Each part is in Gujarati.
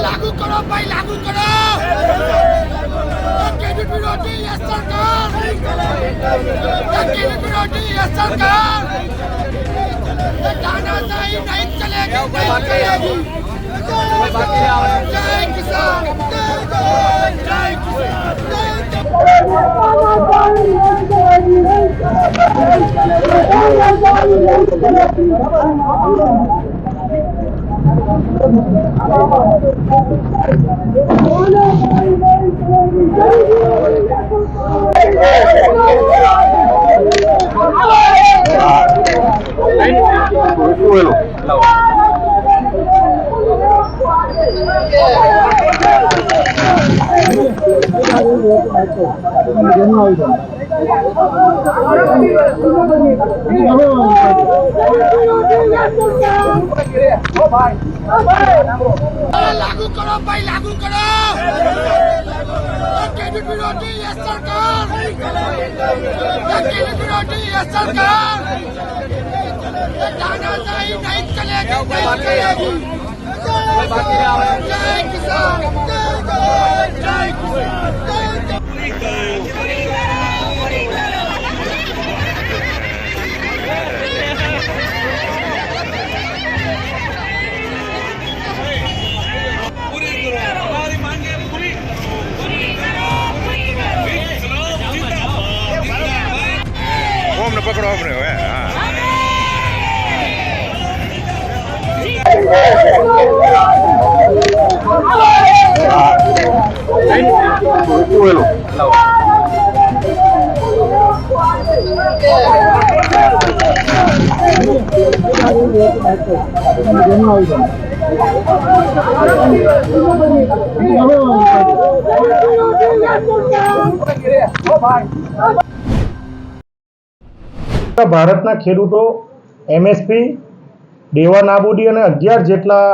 लागू करो भाई, लागू करो। विरोधी ये सरकार, विरोधी ये सरकार, तानाशाही नहीं चलेगी, नहीं चलेगी। जय किसान, जय लागू करो भाई, लागू करो। विरोधी ये सरकार, विरोधी ये सरकार, तानाशाही नहीं चलेगी, नहीं चलेगी। जय किसान, जय हमने पकड़ो हमने ભારતના ખેડૂતો એમએસપી દેવા નાબૂદી અને 11 જેટલા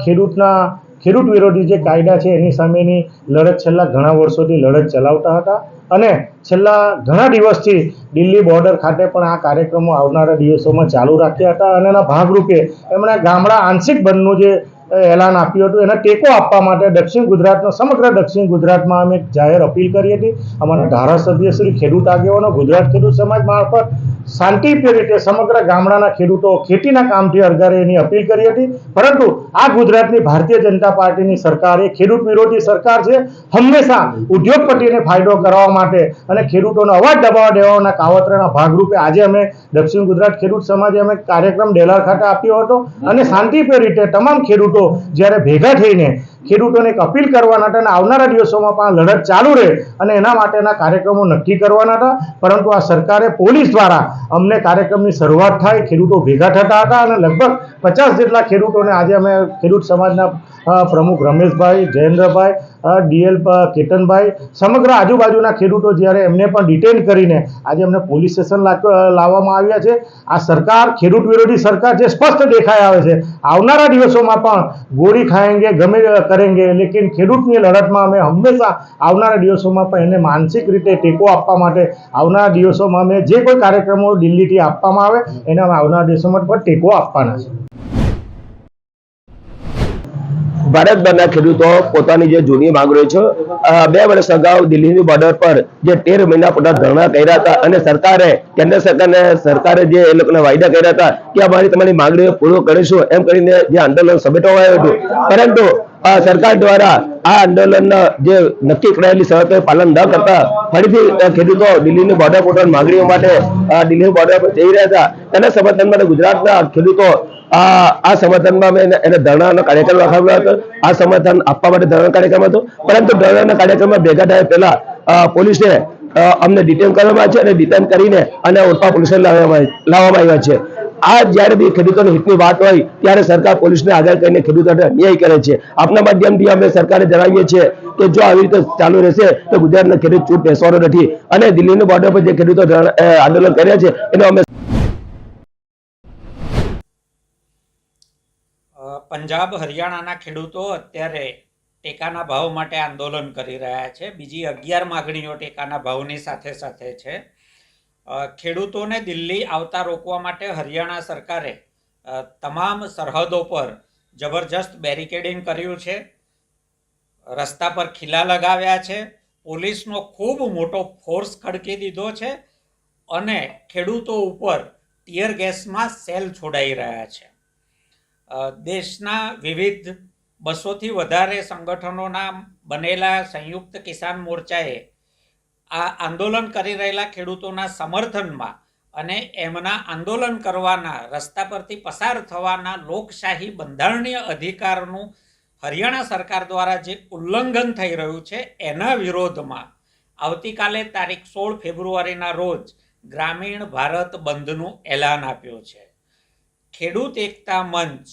ખેડૂત વિરોધી જે કાયદા છે એની સામેની લડત છેલ્લા ઘણા વર્ષોથી લડત ચલાવતા હતા અને છેલ્લા ઘણા દિવસથી દિલ્હી બોર્ડર ખાતે પણ આ કાર્યક્રમો આવનારા દિવસોમાં ચાલુ રાખ્યા હતા અને એના ભાગરૂપે એમણે ગામડા આંશિક બંધનું જે એલાન આપ્યું હતું એને ટેકો આપવા માટે સમગ્ર દક્ષિણ ગુજરાતમાં અમે જાહેર અપીલ કરી હતી। અમારા ધારાસભ્ય શ્રી, ખેડૂત આગેવાનો, ગુજરાત ખેડૂત સમાજ મારફત શાંતિપ્રિય રીતે સમગ્ર ગામડાના ખેડૂતો ખેતીના કામથી અરગારે એની અપીલ કરી હતી। પરંતુ આ ગુજરાતની ભારતીય જનતા પાર્ટીની સરકાર એ ખેડૂત વિરોધી સરકાર છે। હંમેશા ઉદ્યોગપતિને ફાયદો કરવા માટે અને ખેડૂતોનો અવાજ દબાવવા દેવાના કાવતરાના ભાગરૂપે આજે અમે દક્ષિણ ગુજરાત ખેડૂત સમાજે અમે કાર્યક્રમ ડેલાર ખાતે આપ્યો હતો અને શાંતિપ્રિય રીતે તમામ ખેડૂતો જ્યારે ભેગા થઈને ખેડૂતોને એક અપીલ કરવાના હતા અને આવનારા દિવસોમાં પણ લડત ચાલુ રહે અને એના માટેના કાર્યક્રમો નક્કી કરવાના હતા। પરંતુ આ સરકારે પોલીસ દ્વારા અમને કાર્યક્રમની શરૂઆત થાય, ખેડૂતો ભેગા થતા હતા અને લગભગ 50 જેટલા ખેડૂતોને આજે અમે ખેડૂત સમાજના પ્રમુખ રમેશભાઈ, જયેન્દ્રભાઈ, ડીએલ કેતનભાઈ, સમગ્ર આજુબાજુના ખેડૂતો જ્યારે એમને પણ ડિટેન કરીને આજે અમને પોલીસ સ્ટેશન લાવવામાં આવ્યા છે। આ સરકાર ખેડૂત વિરોધી સરકાર જે સ્પષ્ટ દેખાઈ આવે છે। આવનારા દિવસોમાં પણ ગોળી ખાएंगे, ગમે કરેંગે, લેકિન ખેડૂતની લડતમાં અમે હંમેશા આવનારા દિવસોમાં પણ એને માનસિક રીતે ટેકો આપવા માટે આવનારા દિવસોમાં અમે જે કોઈ કાર્યક્રમો દિલ્હીથી આપવામાં આવે એને અમે આવનારા દિવસોમાં પણ ટેકો આપવાના છે। ભારતભરના ખેડૂતો પોતાની જે જૂની માંગણીઓ છે 2 વર્ષ અગાઉ દિલ્હીની બોર્ડર પર જે 13 મહિના પોતા ધરણા કર્યા હતા અને કેન્દ્ર સરકારે જે એ લોકોને વાયદા કર્યા હતા કે અમારી તમારી માંગણીઓ પૂરો કરીશું એમ કરીને જે આંદોલન સમેટવામાં આવ્યું હતું, પરંતુ સરકાર દ્વારા આ આંદોલન જે નક્કી કરાયેલી શરતોએ પાલન ન કરતા ફરીથી ખેડૂતો દિલ્હીની બોર્ડર પોતાની માંગણીઓ માટે દિલ્હી બોર્ડર પર જઈ રહ્યા હતા। તેના સમર્થનમાં ગુજરાતના ખેડૂતો આ સમર્થનમાં એને ધરણાનો કાર્યક્રમ રાખાવ્યો હતો। આ સમર્થન આપવા માટે ધરણા કાર્યક્રમ હતો, પરંતુ ધરણાના કાર્યક્રમમાં ભેગા થયા પહેલા પોલીસે અમને ડિટેન કરવામાં છે અને ડિટેન કરીને અને ઓરપા પોલીસે લાવવામાં આવ્યા છે. આ જ્યારે બી ખેડૂતોના હિતની વાત હોય ત્યારે સરકાર પોલીસને આગળ કરીને ખેડૂતોને અન્યાય કરે છે. આપના માધ્યમથી અમે સરકારને જણાવીએ છીએ કે જો આવી રીતે ચાલુ રહેશે તો ગુજરાતના ખેડૂત ચૂપ બેસવાનો નથી અને દિલ્હીની બોર્ડર પર જે ખેડૂતો આંદોલન કર્યા છે એનો અમે પંજાબ હરિયાણાના ખેડૂતો અત્યારે ટેકાના ભાવ માટે આંદોલન કરી રહ્યા છે. બીજી 11 માગણીઓ ટેકાના ભાવની સાથે સાથે છે. ખેડૂતોને દિલ્હી આવતા રોકવા માટે હરિયાણા સરકારે તમામ સરહદો પર જબરજસ્ત બેરિકેડિંગ કર્યું છે, રસ્તા પર ખીલા લગાવ્યા છે, પોલીસનો ખૂબ મોટો ફોર્સ ખડકી દીધો છે અને ખેડૂતો ઉપર ટીયર ગેસમાં સેલ છોડાઈ રહ્યા છે. દેશના વિવિધ 200થી વધારે સંગઠનોના બનેલા સંયુક્ત કિસાન મોરચાએ આ આંદોલન કરી રહેલા ખેડૂતોના સમર્થનમાં અને એમના આંદોલન કરવાના, રસ્તા પરથી પસાર થવાના લોકશાહી બંધારણીય અધિકારનું હરિયાણા સરકાર દ્વારા જે ઉલ્લંઘન થઈ રહ્યું છે એના વિરોધમાં આવતીકાલે તારીખ 16 ફેબ્રુઆરીના રોજ ગ્રામીણ ભારત બંધનું એલાન આપ્યું છે. ખેડૂત એકતા મંચ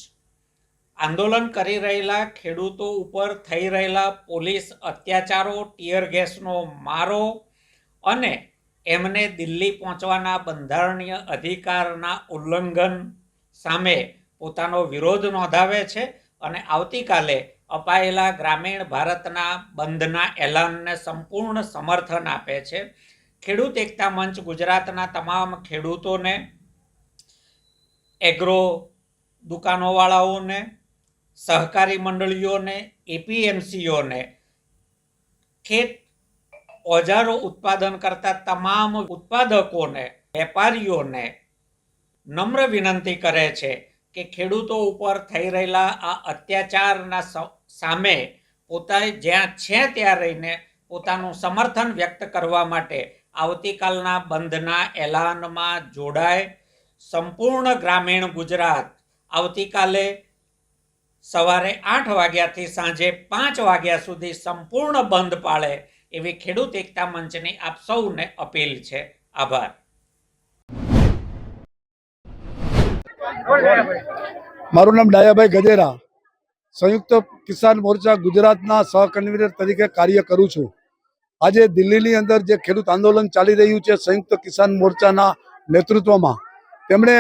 આંદોલન કરી રહેલા ખેડૂતો ઉપર થઈ રહેલા પોલીસ અત્યાચારો, ટીયર ગેસનો મારો અને એમને દિલ્હી પહોંચવાના બંધારણીય અધિકારના ઉલ્લંઘન સામે પોતાનો વિરોધ નોંધાવે છે અને આવતીકાલે અપાયેલા ગ્રામીણ ભારતના બંધના એલાનને સંપૂર્ણ સમર્થન આપે છે. ખેડૂત એકતા મંચ ગુજરાતના તમામ ખેડૂતોને, એગ્રો દુકાનોવાળાઓને, સહકારી મંડળીઓને, એપીએમસીઓને, ખેત ઓજારો ઉત્પાદન કરતા તમામ ઉત્પાદકોને, વેપારીઓને નમ્ર વિનંતી કરે છે કે ખેડૂતો ઉપર થઈ રહેલા આ અત્યાચારના સામે પોતાએ જ્યાં છે ત્યાં રહીને પોતાનું સમર્થન વ્યક્ત કરવા માટે આવતીકાલના બંધના એલાનમાં જોડાય. સંપૂર્ણ ગ્રામીણ ગુજરાત આવતીકાલે સવારે 8 વાગ્યાથી સાંજે 5 વાગ્યા સુધી સંપૂર્ણ બંધ પાળે એવી ખેડૂત એકતા મંચની આપ સૌને અપીલ છે. આભાર. મારું નામ ડાયાભાઈ ગજેરા, સંયુક્ત કિસાન મોરચા ગુજરાતના સહકન્વીનર તરીકે કાર્ય કરું છું. આજે દિલ્હીની અંદર જે ખેડૂત આંદોલન ચાલી રહ્યું છે સંયુક્ત કિસાન મોરચાના નેતૃત્વમાં, તેમણે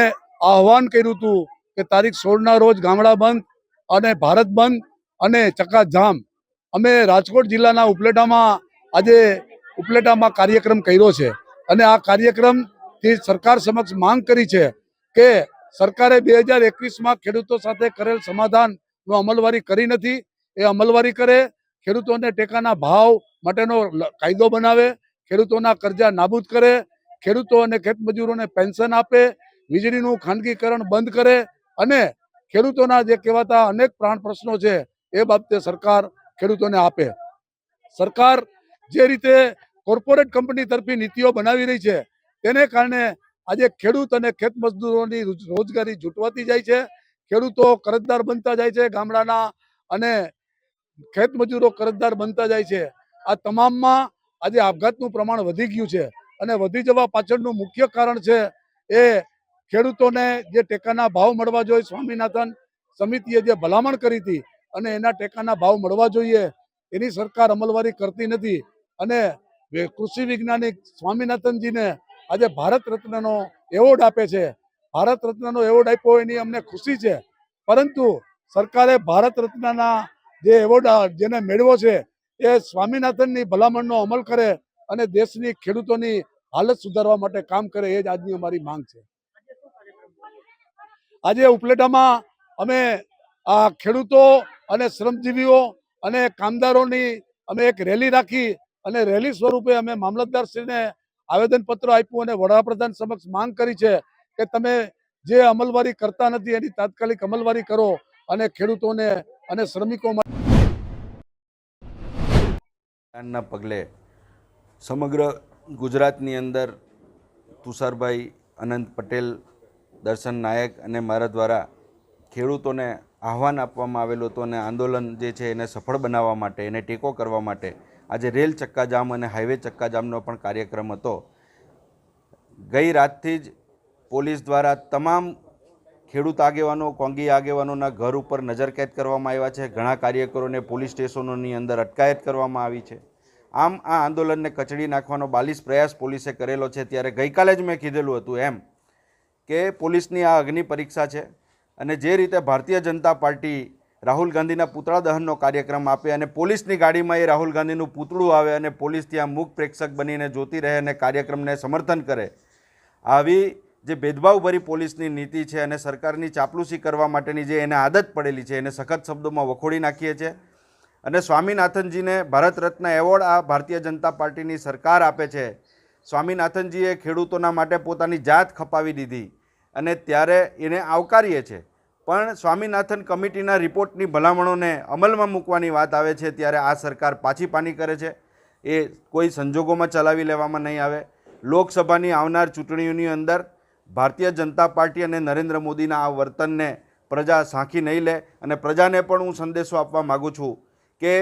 આહવાન કર્યું હતું કે તારીખ 16ના રોજ ગામડા બંધ અને ભારત બંધ અને ચક્કાજામ. અમે રાજકોટ જિલ્લાના ઉપલેટામાં કાર્યક્રમ કર્યો છે અને આ કાર્યક્રમથી સરકાર સમક્ષ માંગ કરી છે કે સરકારે 2021માં ખેડૂતો સાથે કરેલ સમાધાનનો અમલવારી કરી નથી, એ અમલવારી કરે, ખેડૂતોને ટેકાના ભાવ માટેનો કાયદો બનાવે, ખેડૂતોના કરજા નાબૂદ કરે, ખેડૂતો અને ખેતમજૂરોને પેન્શન આપે, વીજળીનું ખાનગીકરણ બંધ કરે અને ખેડૂતોના જે કહેવાતા અનેક પ્રાણ પ્રશ્નો છે એ બાબતે સરકાર ખેડૂતોને આપે. સરકાર જે રીતે કોર્પોરેટ કંપની તરફી નીતિઓ બનાવી રહી છે તેને કારણે આજે ખેડૂત અને ખેત મજદૂરોની રોજગારી જૂટવાતી જાય છે. ખેડૂતો કરજદાર બનતા જાય છે ગામડાના અને ખેત મજૂરો કરજદાર બનતા જાય છે. આ તમામમાં આજે આપઘાતનું પ્રમાણ વધી ગયું છે અને વધી જવા પાછળનું મુખ્ય કારણ છે એ ખેડૂતોને જે ટેકાના ભાવ મળવા જોઈએ, સ્વામિનાથન સમિતિએ જે ભલામણ કરી હતી અને એના ટેકાના ભાવ મળવા જોઈએ એની સરકાર અમલવારી કરતી નથી અને કૃષિ વૈજ્ઞાનિક સ્વામિનાથનજીને આજે ભારત રત્નનો એવોર્ડ આપે છે. ભારત રત્નનો એવોર્ડ આપ્યો એની અમને ખુશી છે, પરંતુ સરકારે ભારત રત્નના જે એવોર્ડ જેને મેળવ્યો છે એ સ્વામિનાથનની ભલામણનો અમલ કરે અને દેશની ખેડૂતોની હાલત સુધારવા માટે કામ કરે, એ જ આજની અમારી માંગ છે. આજે ઉપલેટામાં અમે આ ખેડૂતો અને શ્રમજીવીઓ અને કામદારોની અમે એક રેલી રાખી અને રેલી સ્વરૂપે અમે મામલતદારશ્રીને આવેદનપત્ર આપ્યું અને વડાપ્રધાન સમક્ષ માંગ કરી છે કે તમે જે અમલવારી કરતા નથી એની તાત્કાલિક અમલવારી કરો અને ખેડૂતોને અને શ્રમિકો ના પગલે સમગ્ર ગુજરાતની અંદર તુષારભાઈ અનંત પટેલ, દર્શન નાયક અને મારા દ્વારા ખેડૂતોને આહવાન આપવામાં આવેલું હતું અને આંદોલન જે છે એને સફળ બનાવવા માટે, એને ટેકો કરવા માટે આજે રેલ ચક્કાજામ અને હાઈવે ચક્કાજામનો પણ કાર્યક્રમ હતો. ગઈ રાતથી જ પોલીસ દ્વારા તમામ ખેડૂત આગેવાનો, કોંગી આગેવાનોના ઘર ઉપર નજરકેદ કરવામાં આવ્યા છે. ઘણા કાર્યકરોને પોલીસ સ્ટેશનોની અંદર અટકાયત કરવામાં આવી છે. આમ આ આંદોલનને કચડી નાખવાનો 42 પ્રયાસ પોલીસે કરેલો છે. ત્યારે ગઈકાલે જ મેં કીધેલું હતું એમ કે પોલીસની આ અગ્નિ પરીક્ષા છે અને જે રીતે ભારતીય જનતા પાર્ટી રાહુલ ગાંધીના પુતળા દહનનો કાર્યક્રમ આપે અને પોલીસની ગાડીમાં એ રાહુલ ગાંધીનું પૂતળું આવે અને પોલીસ ત્યાં મૂક પ્રેક્ષક બનીને જોતી રહે અને કાર્યક્રમને સમર્થન કરે, આવી જે ભેદભાવભરી પોલીસની નીતિ છે અને સરકારની ચાપલૂસી કરવા માટેની જે એને આદત પડેલી છે એને સખત શબ્દોમાં વખોડી નાખીએ છીએ. અને સ્વામીનાથનજીને ભારત રત્ન એવોર્ડ આ ભારતીય જનતા પાર્ટીની સરકાર આપે છે. સ્વામીનાથનજીએ ખેડૂતોના માટે પોતાની જાત ખપાવી દીધી અને ત્યારે એને આવકારીએ છીએ. પણ સ્વામીનાથન કમિટીના રિપોર્ટની ભલામણોને અમલમાં મૂકવાની વાત આવે છે ત્યારે આ સરકાર પાછી પાની કરે છે. એ કોઈ સંજોગોમાં ચલાવી લેવામાં નહીં આવે. લોકસભાની આવનાર ચૂંટણીઓની અંદર ભારતીય જનતા પાર્ટી અને નરેન્દ્ર મોદીના આ વર્તનને પ્રજા સાંખી નહીં લે. અને પ્રજાને પણ હું સંદેશો આપવા માગું છું કે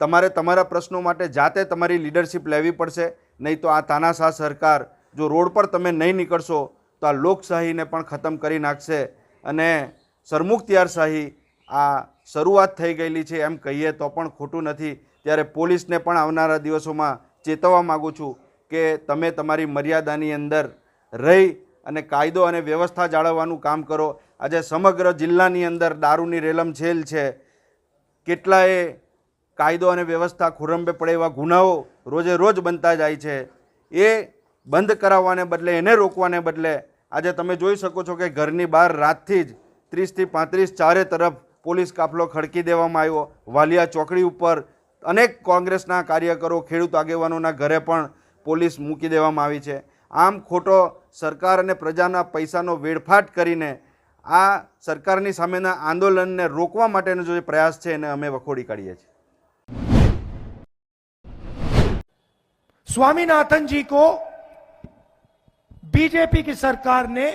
તમારે તમારા પ્રશ્નો માટે જાતે તમારી લીડરશિપ લેવી પડશે. નહીં તો આ તાનાશાહ સરકાર જો રોડ પર તમે નહીં નીકળશો તો આ લોકશાહીને પણ ખતમ કરી નાખશે. અને સરમુખત્યારશાહી આ શરૂઆત થઈ ગયેલી છે એમ કહીએ તો પણ ખોટું નથી. ત્યારે પોલીસને પણ આવનારા દિવસોમાં ચેતવવા માગું છું કે તમે તમારી મર્યાદાની અંદર રહી અને કાયદો અને વ્યવસ્થા જાળવવાનું કામ કરો. આજે સમગ્ર જિલ્લાની અંદર દારૂની રેલમછેલ છે. કેટલાય કાયદો અને વ્યવસ્થા ખોરંબે પડે એવા ગુનાઓ રોજે રોજ બનતા જાય છે. એ બંધ કરાવવાને બદલે, એને રોકવાને બદલે આજે તમે જોઈ શકો છો કે ઘરની બહાર રાતથી જ 30 થી 35 ચારે તરફ પોલીસ કાફલો ખડકી દેવામાં આવ્યો. વાલિયા ચોકડી ઉપર અનેક કોંગ્રેસના કાર્યકરો, ખેડૂત આગેવાનોના ઘરે પણ પોલીસ મૂકી દેવામાં આવી છે. આમ ખોટો સરકાર અને પ્રજાના પૈસાનો વેડફાટ કરીને આ સરકારની સામેના આંદોલનને રોકવા માટેનો જે પ્રયાસ છે એને અમે વખોડી કાઢીએ છીએ. स्वामीनाथन जी को बीजेपी की सरकार ने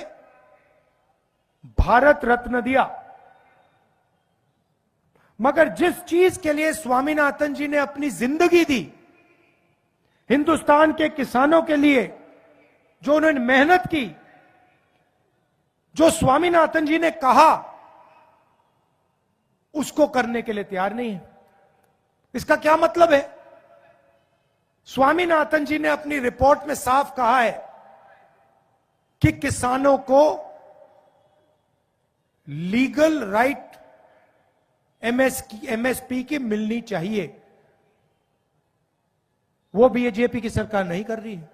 भारत रत्न दिया, मगर जिस चीज के लिए स्वामीनाथन जी ने अपनी जिंदगी दी, हिंदुस्तान के किसानों के लिए जो उन्होंने मेहनत की, जो स्वामीनाथन जी ने कहा उसको करने के लिए तैयार नहीं है. इसका क्या मतलब है? स्वामीनाथन जी ने अपनी रिपोर्ट में साफ कहा है कि किसानों को लीगल राइट एमएसपी की मिलनी चाहिए. वो बीजेपी की सरकार नहीं कर रही है.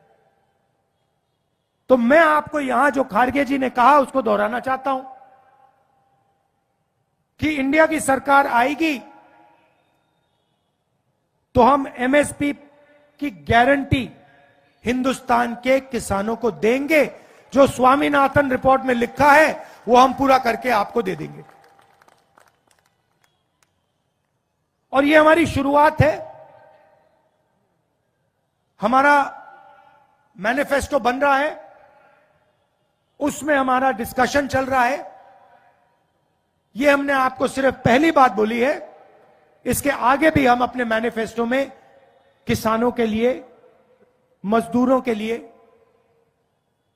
तो मैं आपको यहां जो खारगे जी ने कहा उसको दोहराना चाहता हूं कि इंडिया की सरकार आएगी तो हम एमएसपी की गारंटी हिंदुस्तान के किसानों को देंगे. जो स्वामीनाथन रिपोर्ट में लिखा है वो हम पूरा करके आपको दे देंगे. और ये हमारी शुरुआत है. हमारा मैनिफेस्टो बन रहा है, उसमें हमारा डिस्कशन चल रहा है. ये हमने आपको सिर्फ पहली बात बोली है. इसके आगे भी हम अपने मैनिफेस्टो में किसानों के लिए, मजदूरों के लिए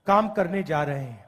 काम करने जा रहे हैं.